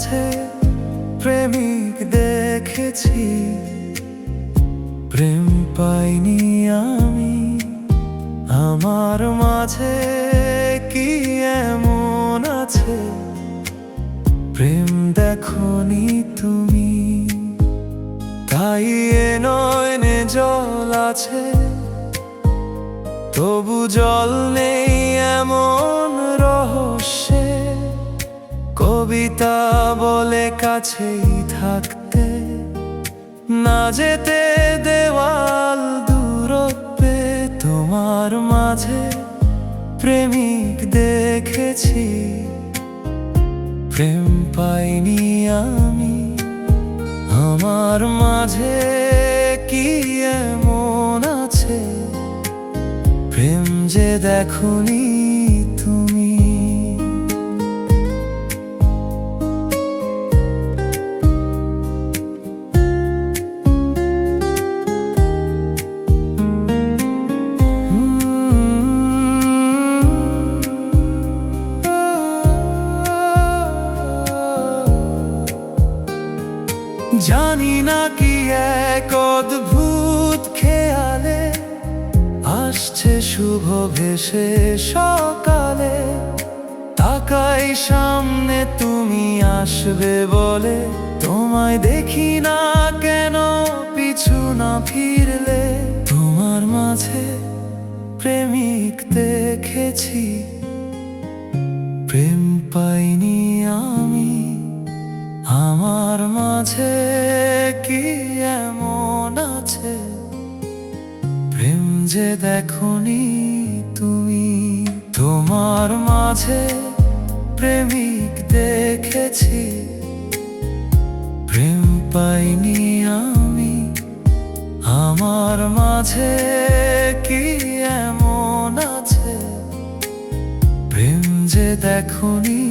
মাঝে প্রেমিক দেখেছি, প্রেম পাইনি আমি। আমার মাঝে কি এমন আছে প্রেম দেখনি তুমি? তাই এ নয়নে জল আছে, তবু জল নেই এমন রহস্যে। কবিতা বলে কাছেই থাকতে, না যেতে দেওয়াল দূরত্বে। তোমার মাঝে প্রেমিক দেখেছি, প্রেম পাইনি আমি। আমার মাঝে কি এমন আছে প্রেম যে দেখনি তুমি? জানি না কি এক অদ্ভুত খেয়ালে আসছে শুভ ভেসে সকালে। তাকাই সামনে তুমি আসবে বলে, তোমায় দেখি না কেন পিছু না ফিরলে। তোমার মাঝে প্রেমিক দেখেছি, প্রেম পাইনি আমি। আমার মাঝে কি এমন আছে প্রেম যে দেখনি তুমি? তোমার মাঝে প্রেমিক দেখেছি, প্রেম পাইনি আমি। আমার মাঝে কি এমন আছে প্রেম যে দেখনি?